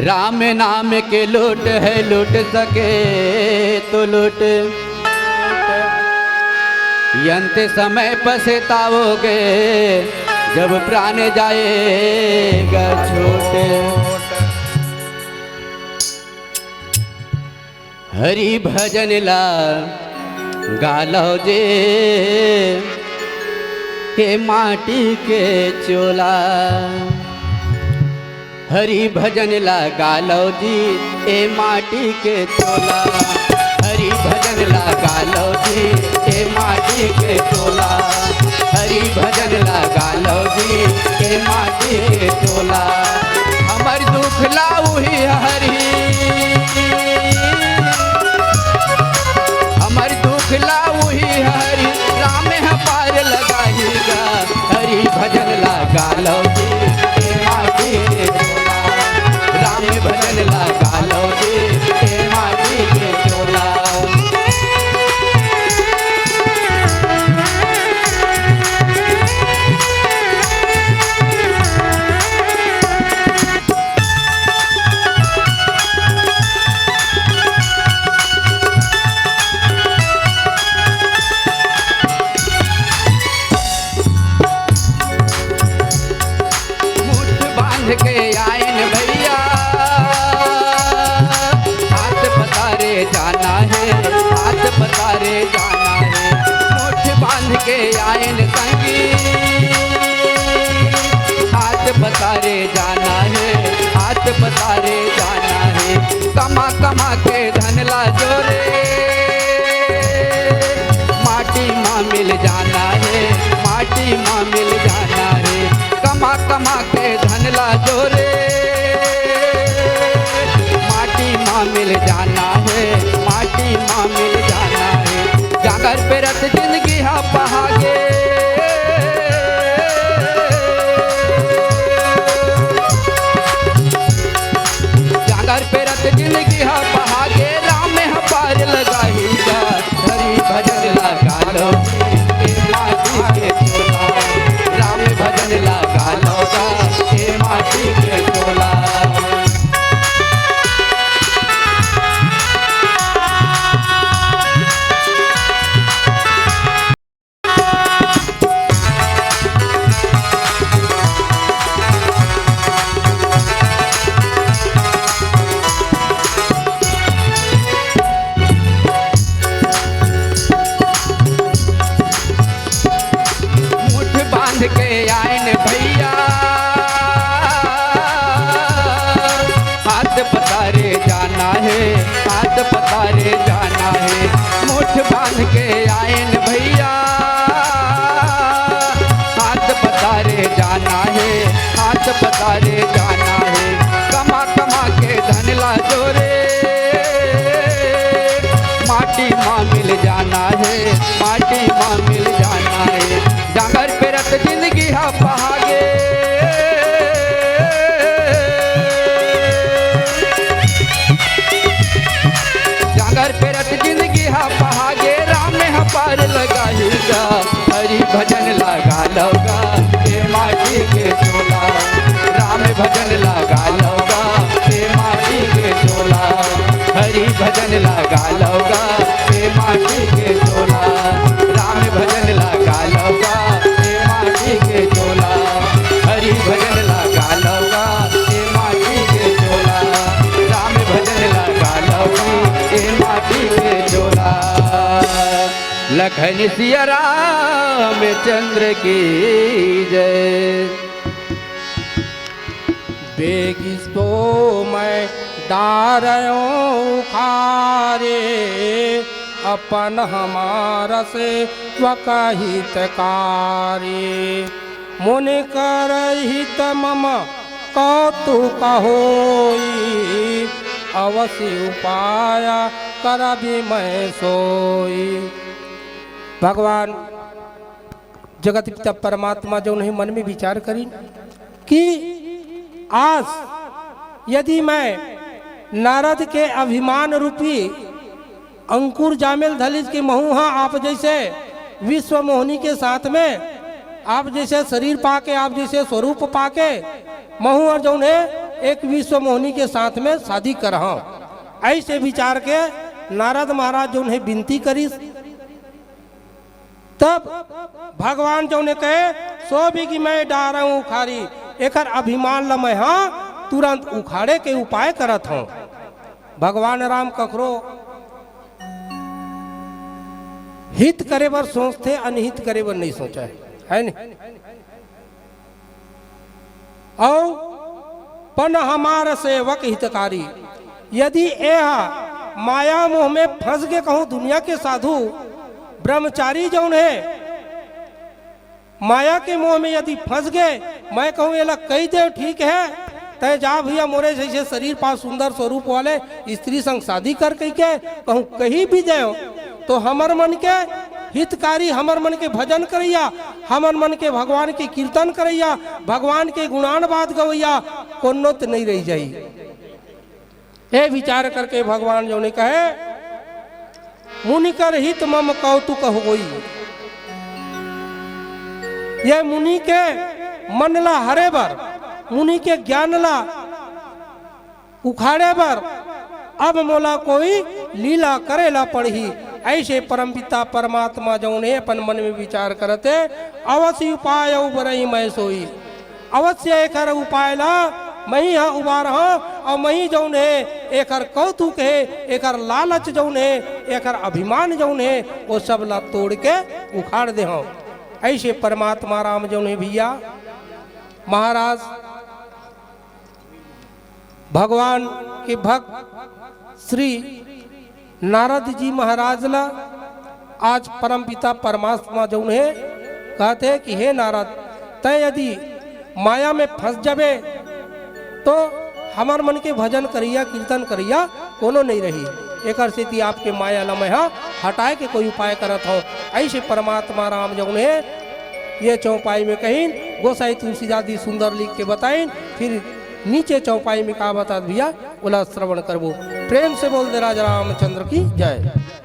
राम नाम के लूट है, लूट सके तो लूट, अंत समय पछताओगे जब प्राण जाएगा छूट। हरि भजन ला गालो जे के माटी के चोला, हरि भजन ला गालो जी ए माटी के चोला, हरि भजन ला गालो जी ए माटी के चोला, हरि भजन ला गालो जी ए माटी के चोला। हमर दुख लाऊ ही हरि, हमर दुख लाऊ ही हरि, राम है पार लगाएगा। हरि भजन ला गालो जी ए माटी के चोला, राम भजन ला गालो जी ए माटी के चोला। के आयन भैया हाथ पसारे जाना है, हाथ पसारे जाना है, मुठ बांध के आयन संगी, हाथ पसारे जाना है, हाथ पसारे जाना है। कमा कमा के धन ला जोरे, माटी माँ मिल जाना है, माटी माँ मिल जाना है। कमा कमा के धन ला जोरे, माटी माँ मिल जाना है, माटी माँ मिल जाना है। जागर पे रत जिंदगी हा पहागे, जागर पे रत जिंदगी हा पहागे, राम है पार लगाएगा। हरि भजन लगा लो माटी के चोला, राम भजन लगा लो ए माटी के चोला। के आयन भैया हाथ पसारे जाना है, हाथ पसारे जाना है। मुठ बांध के आयन भैया हाथ पसारे जाना है, हाथ पसारे जाना है। कमा कमा के धन ला जोरे, माटी माँ मिल जाना है, माटी माँ मिल जाना है। जागर पे रत जिंदगी हा पहागे, जागर पे रत जिंदगी हा पहागे, राम है पार लगाएगा। हरि भजन लगा लोगा ए माटी के चोला, राम भजन लगा लोगा ए माटी के चोला, हरि भजन लगा लोगा ए माटी के चोला, राम भजन लगा लोगा ए माटी के चोला, हरि भजन लगा लोगा ए माटी के चोला, राम भजन लगा लोगी ए माटी के चोला। लखन सिया रामचंद्र की जय। बेगिस्तो मैं डारयों खारे, अपन हमारा से वकहित कार्य। मुनि कर हित मम कौतुक होई, अवश्य उपाय कर भी मैं सोई। भगवान जगत पिता परमात्मा जो नहीं मन में विचार करी कि आज यदि मैं नारद के अभिमान रूपी अंकुर जामिल दलित के महुहा आप जैसे विश्व मोहिनी के साथ में आप जैसे शरीर पाके, आप जैसे स्वरूप पाके महू और जो है एक विश्व मोहिनी के साथ में शादी करहा। ऐसे विचार के नारद महाराज जो है विनती करी, तब भगवान जो ने कहे सो भी कि मैं डार हूँ उखाड़ी, एक अभिमान ल मैं हाँ तुरंत उखाड़े के उपाय करत हूँ। भगवान राम कखरो हित करे बर सोचते, अनहित करे बर नहीं सोचा है नहीं। और पन हमार सेवक हितकारी, यदि यह माया मोह में फंस के कहूँ दुनिया के साधु ब्रह्मचारी जौन है माया के मोह में यदि फंस गए, मैं कहूँ ये लग कही दे ठीक है, तय जा भैया मोरे जैसे शरीर पास सुंदर स्वरूप वाले स्त्री संग शादी कर कही के कहूँ कहीं भी जाओ तो हमर मन के हितकारी, हमर मन के भजन करैया, हमर मन के भगवान के कीर्तन करैया, भगवान के गुणान बात गवैया, कोनो तो नहीं रह जाई। ये विचार करके भगवान जो ने कहे मुनि कर हित मम कौतुक होई। ये मुनि के मन ला हरे बर, मुनि के ज्ञान ला उखाड़े बर अब मोला कोई लीला करेला पड़ही। ऐसे परमपिता परमात्मा जौन है अपन मन में विचार करते अवश्य उपाय उबरई मैं सोई। अवश्य एक उपाय ला मैं ही उबार और मैं ही जौन है एक कौतुक है, एक लालच जौन है, एक अभिमान जौन है वो सब ला तोड़ के उखाड़ दे हूँ। ऐसे परमात्मा राम जौन है भैया महाराज भगवान के भक्त श्री नारद जी महाराज ला आज परमपिता परमात्मा जौन है कहते हैं कि हे नारद तय यदि माया में फंस जाबे तो हमार मन के भजन करिया कीर्तन करिया कोनो नहीं रही। एक स्थिति आपके माया ला मैं हटाए के कोई उपाय करत हो। ऐसे परमात्मा राम जौन है ये चौपाई में कहीं गोसाई तुलसीदास जी सुंदर लिख के बताइन, फिर नीचे चौपाई में कहा बता भैया बोला श्रवण करबो। प्रेम से बोल दे राजा रामचंद्र की जय।